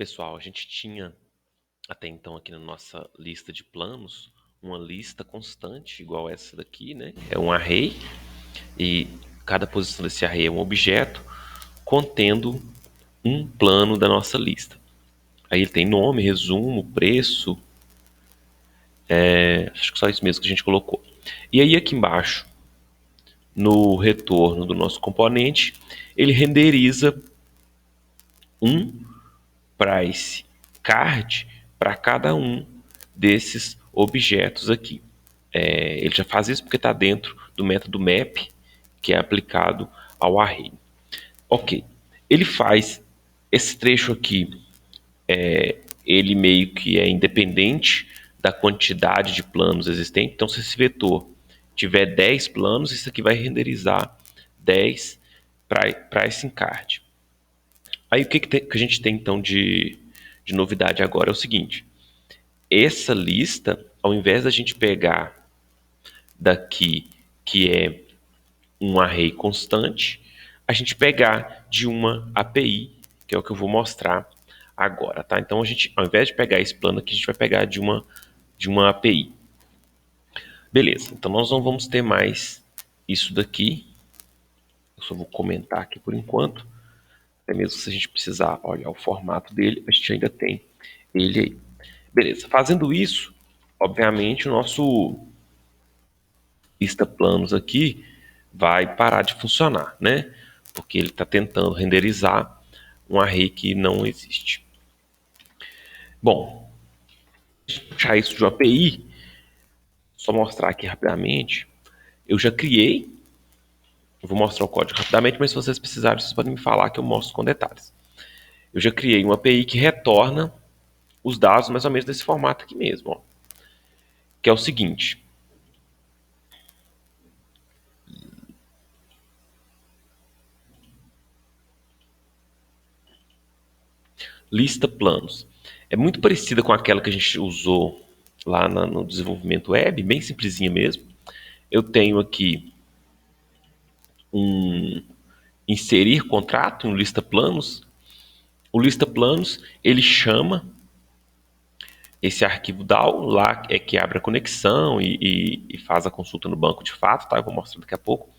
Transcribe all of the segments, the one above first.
Pessoal, a gente tinha até então aqui na nossa lista de planos uma lista constante, igual essa daqui, né? É um array e cada posição desse array é um objeto contendo um plano da nossa lista. Aí ele tem nome, resumo, preço, acho que só isso mesmo que a gente colocou. E aí aqui embaixo, no retorno do nosso componente, ele renderiza um price card para cada um desses objetos aqui. Ele já faz isso porque está dentro do método map, que é aplicado ao array. Ok, ele faz esse trecho aqui, ele meio que é independente da quantidade de planos existentes. Então, se esse vetor tiver 10 planos, isso aqui vai renderizar 10 pricing card. Aí o que a gente tem então de novidade agora é o seguinte: essa lista, ao invés da gente pegar daqui, que é um array constante, a gente pegar de uma API, que é o que eu vou mostrar agora, tá? Então a gente, ao invés de pegar esse plano aqui, a gente vai pegar de uma API. Beleza, então nós não vamos ter mais isso daqui. Eu só vou comentar aqui por enquanto. Até mesmo se a gente precisar olhar o formato dele, a gente ainda tem ele aí. Beleza, fazendo isso, obviamente o nosso lista planos aqui vai parar de funcionar, né? Porque ele está tentando renderizar um array que não existe. Bom, puxar isso de uma API, só mostrar aqui rapidamente. Eu já criei, eu vou mostrar o código rapidamente, mas se vocês precisarem, vocês podem me falar que eu mostro com detalhes. Eu já criei uma API que retorna os dados mais ou menos desse formato aqui mesmo, ó, que é o seguinte. Lista planos. É muito parecida com aquela que a gente usou lá no desenvolvimento web, bem simplesinha mesmo. Eu tenho aqui um inserir contrato, um lista planos. O lista planos, ele chama esse arquivo DAO lá, que abre a conexão e faz a consulta no banco de fato, tá? Eu vou mostrar daqui a pouco.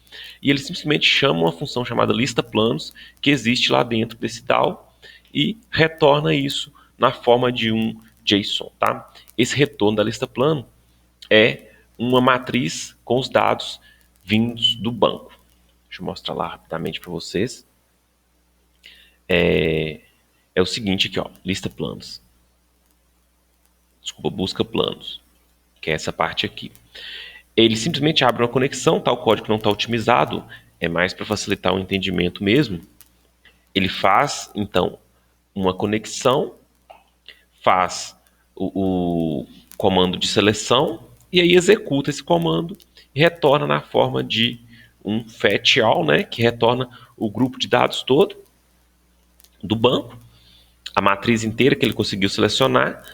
E ele simplesmente chama uma função chamada lista planos, que existe lá dentro desse DAO, e retorna isso na forma de um JSON, tá? Esse retorno da lista plano é uma matriz com os dados vindos do banco. Deixa eu mostrar lá rapidamente para vocês. É o seguinte aqui, ó, lista planos. Desculpa, busca planos, que é essa parte aqui. Ele simplesmente abre uma conexão, tá? O código não está otimizado, é mais para facilitar o entendimento mesmo. Ele faz, então, uma conexão, faz o comando de seleção e aí executa esse comando e retorna na forma de um fetch all, né? Que retorna o grupo de dados todo do banco, a matriz inteira que ele conseguiu selecionar,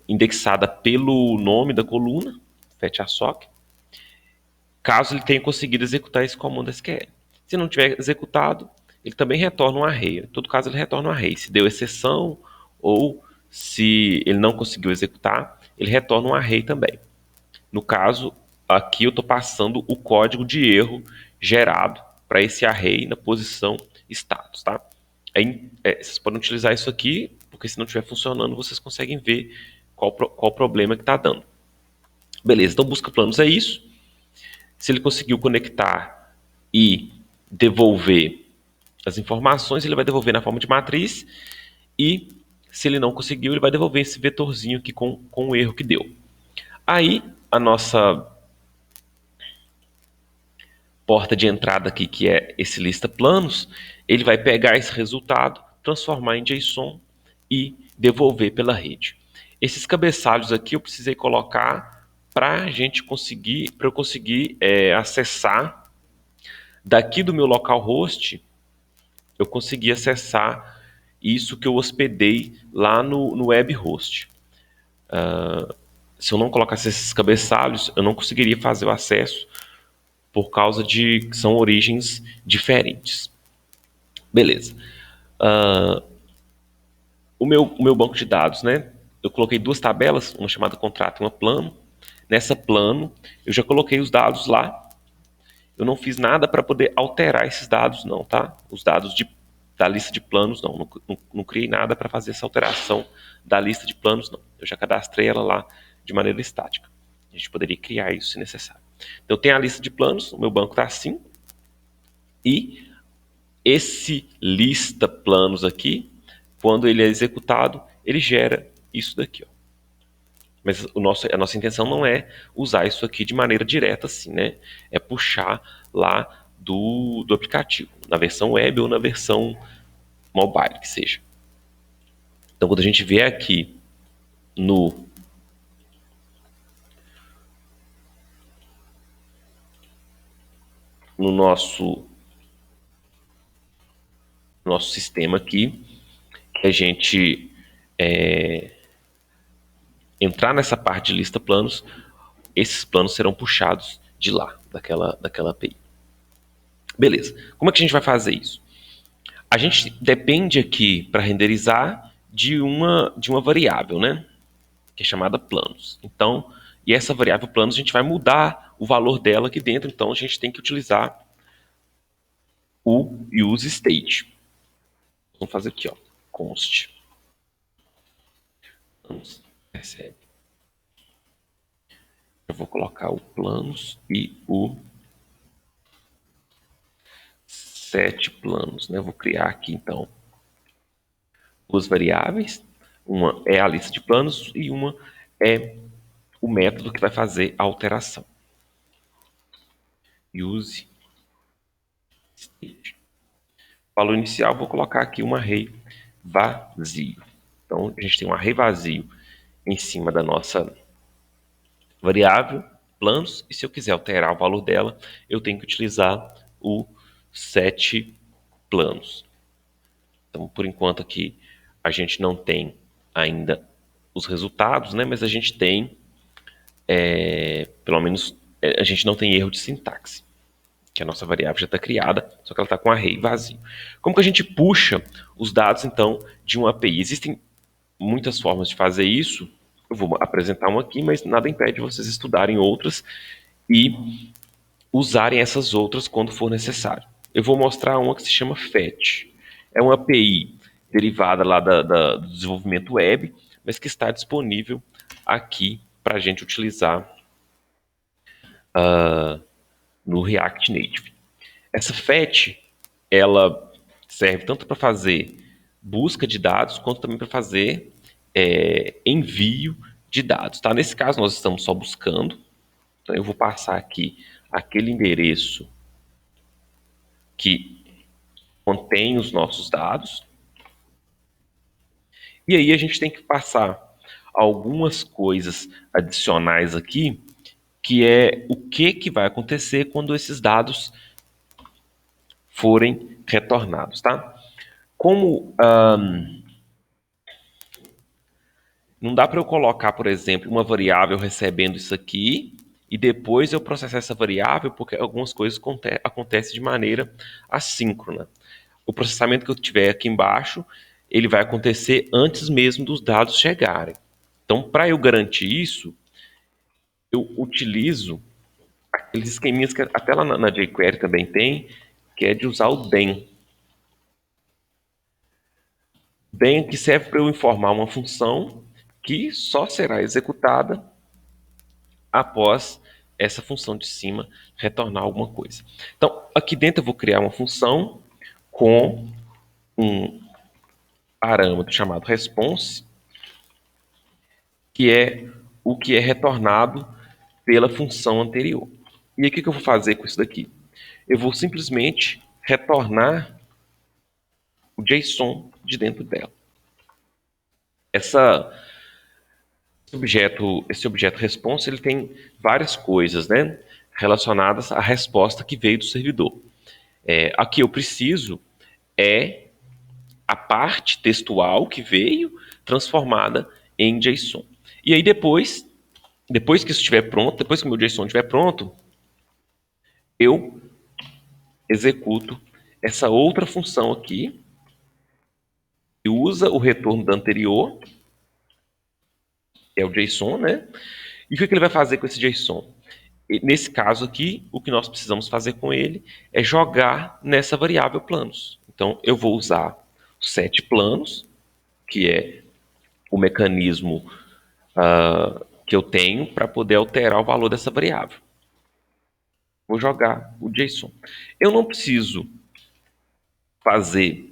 indexada pelo nome da coluna, fetch assoc, caso ele tenha conseguido executar esse comando SQL. Se não tiver executado, ele também retorna um array. Em todo caso, ele retorna um array. Se deu exceção ou se ele não conseguiu executar, ele retorna um array também. No caso, aqui eu estou passando o código de erro gerado para esse array na posição status, tá? Vocês podem utilizar isso aqui, porque se não estiver funcionando, vocês conseguem ver qual problema que está dando. Beleza, então busca planos é isso. Se ele conseguiu conectar e devolver as informações, ele vai devolver na forma de matriz. E se ele não conseguiu, ele vai devolver esse vetorzinho aqui com o erro que deu. Aí, a nossa porta de entrada aqui, que é esse lista planos, ele vai pegar esse resultado, transformar em JSON e devolver pela rede. Esses cabeçalhos aqui eu precisei colocar para eu conseguir acessar daqui do meu localhost. Eu consegui acessar isso que eu hospedei lá no webhost. Se eu não colocasse esses cabeçalhos, eu não conseguiria fazer o acesso por causa de que são origens diferentes. Beleza. o meu banco de dados, né? Eu coloquei duas tabelas, uma chamada contrato e uma plano. Nessa plano, eu já coloquei os dados lá. Eu não fiz nada para poder alterar esses dados, não, tá? Os dados da lista de planos, não criei nada para fazer essa alteração da lista de planos, não. Eu já cadastrei ela lá de maneira estática. A gente poderia criar isso se necessário. Então, tem a lista de planos, o meu banco está assim. E esse lista planos aqui, quando ele é executado, ele gera isso daqui, ó. Mas a nossa intenção não é usar isso aqui de maneira direta assim, né? É puxar lá do aplicativo, na versão web ou na versão mobile, que seja. Então, quando a gente vier aqui no nosso sistema aqui, que a gente entrar nessa parte de lista planos, esses planos serão puxados de lá, daquela API. Beleza. Como é que a gente vai fazer isso? A gente depende aqui, para renderizar, de uma variável, né? Que é chamada planos. Então, e essa variável planos, a gente vai mudar o valor dela aqui dentro. Então, a gente tem que utilizar o useState. Vamos fazer aqui, ó, const. Recebe. Eu vou colocar o planos e o set planos, né? Eu vou criar aqui, então, duas variáveis. Uma é a lista de planos e uma é o método que vai fazer a alteração. Use state. Valor inicial, vou colocar aqui um array vazio. Então, a gente tem um array vazio em cima da nossa variável planos, e se eu quiser alterar o valor dela, eu tenho que utilizar o set planos. Então, por enquanto aqui, a gente não tem ainda os resultados, né? Mas a gente tem, pelo menos, a gente não tem erro de sintaxe, que a nossa variável já está criada, só que ela está com array vazio. Como que a gente puxa os dados, então, de uma API? Existem muitas formas de fazer isso. Eu vou apresentar uma aqui, mas nada impede vocês estudarem outras e usarem essas outras quando for necessário. Eu vou mostrar uma que se chama FET. É uma API derivada lá do desenvolvimento web, mas que está disponível aqui para a gente utilizar no React Native. Essa FET, ela serve tanto para fazer busca de dados, quanto também para fazer envio de dados. Tá? Nesse caso, nós estamos só buscando. Então, eu vou passar aqui aquele endereço que contém os nossos dados. E aí a gente tem que passar algumas coisas adicionais aqui, que é o que vai acontecer quando esses dados forem retornados, tá? Como não dá para eu colocar, por exemplo, uma variável recebendo isso aqui e depois eu processar essa variável, porque algumas coisas acontecem de maneira assíncrona. O processamento que eu tiver aqui embaixo, ele vai acontecer antes mesmo dos dados chegarem. Então, para eu garantir isso, eu utilizo aqueles esqueminhas que até lá na jQuery também tem, que é de usar o then. Then que serve para eu informar uma função que só será executada após essa função de cima retornar alguma coisa. Então, aqui dentro eu vou criar uma função com um parâmetro chamado response, que é o que é retornado pela função anterior. E aí, o que eu vou fazer com isso daqui? Eu vou simplesmente retornar o JSON de dentro dela. Esse objeto response, ele tem várias coisas, né, relacionadas à resposta que veio do servidor. Aqui eu preciso a parte textual que veio transformada em JSON. E aí depois que isso estiver pronto, depois que o meu JSON estiver pronto, eu executo essa outra função aqui, e usa o retorno da anterior, que é o JSON, né? E o que ele vai fazer com esse JSON? Nesse caso aqui, o que nós precisamos fazer com ele é jogar nessa variável planos. Então, eu vou usar set planos, que é o mecanismo que eu tenho para poder alterar o valor dessa variável. Vou jogar o JSON. Eu não preciso fazer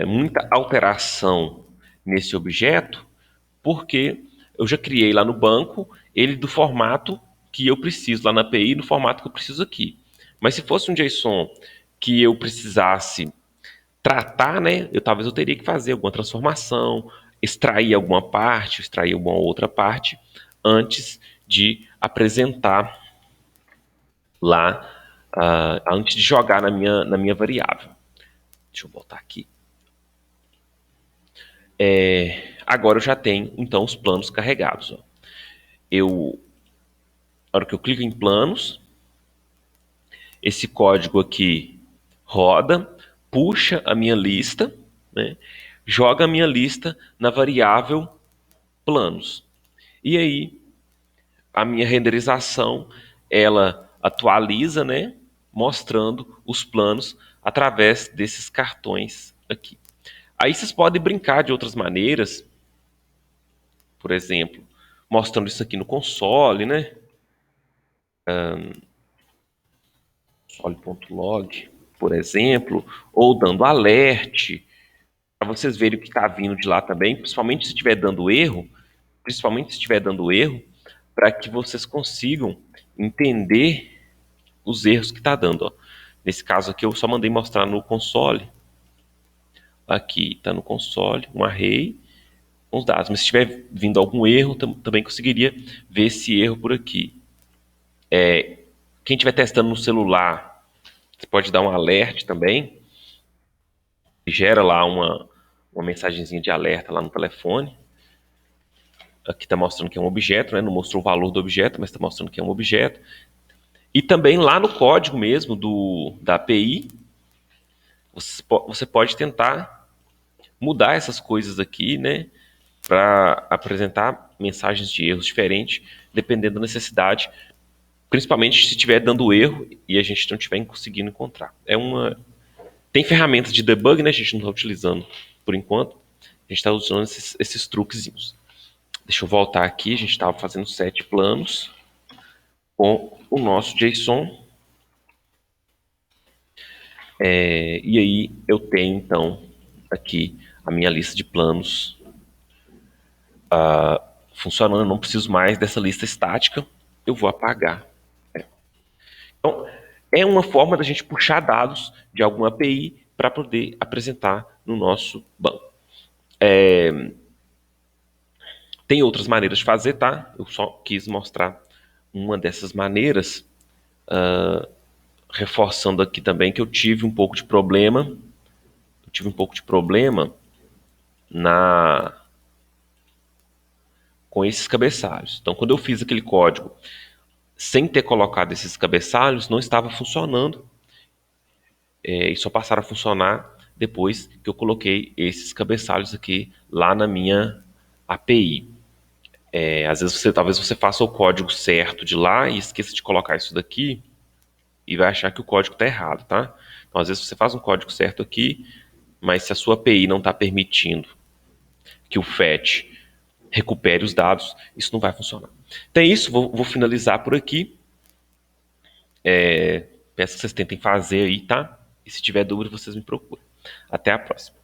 muita alteração nesse objeto, porque eu já criei lá no banco ele do formato que eu preciso lá na API, no formato que eu preciso aqui. Mas se fosse um JSON que eu precisasse tratar, né, talvez eu teria que fazer alguma transformação, extrair alguma parte, extrair alguma outra parte, antes de apresentar lá, antes de jogar na minha variável. Deixa eu voltar aqui. Agora eu já tenho, então, os planos carregados. Ó. Na hora que eu clico em planos, esse código aqui roda, puxa a minha lista, né, joga a minha lista na variável planos. E aí, a minha renderização, ela atualiza, né, mostrando os planos através desses cartões aqui. Aí vocês podem brincar de outras maneiras, por exemplo, mostrando isso aqui no console, né? Console.log, por exemplo, ou dando alert, para vocês verem o que está vindo de lá também, principalmente se estiver dando erro, para que vocês consigam entender os erros que está dando. Ó. Nesse caso aqui, eu só mandei mostrar no console. Aqui está no console, um array com os dados. Mas se tiver vindo algum erro, também conseguiria ver esse erro por aqui. Quem estiver testando no celular, você pode dar um alert também. Gera lá uma mensagenzinha de alerta lá no telefone. Aqui está mostrando que é um objeto, né? Não mostrou o valor do objeto, mas está mostrando que é um objeto. E também lá no código mesmo da API, você pode tentar mudar essas coisas aqui, né? Para apresentar mensagens de erros diferentes, dependendo da necessidade, principalmente se estiver dando erro e a gente não estiver conseguindo encontrar. Tem ferramentas de debug, né? A gente não está utilizando por enquanto. A gente está usando esses truquezinhos. Deixa eu voltar aqui. A gente estava fazendo 7 planos com o nosso JSON. E aí eu tenho, então, aqui a minha lista de planos funcionando. Eu não preciso mais dessa lista estática. Eu vou apagar. Então, é uma forma da gente puxar dados de alguma API para poder apresentar no nosso banco. Tem outras maneiras de fazer, tá? Eu só quis mostrar uma dessas maneiras, reforçando aqui também que eu tive um pouco de problema. Eu tive um pouco de problema com esses cabeçalhos. Então, quando eu fiz aquele código sem ter colocado esses cabeçalhos, não estava funcionando. E só passaram a funcionar depois que eu coloquei esses cabeçalhos aqui lá na minha API. Às vezes talvez você faça o código certo de lá e esqueça de colocar isso daqui e vai achar que o código está errado, tá? Então, às vezes você faz um código certo aqui, mas se a sua API não está permitindo que o fetch recupere os dados, isso não vai funcionar. Então é isso, vou finalizar por aqui. Peço que vocês tentem fazer aí, tá? E se tiver dúvida, vocês me procuram. Até a próxima.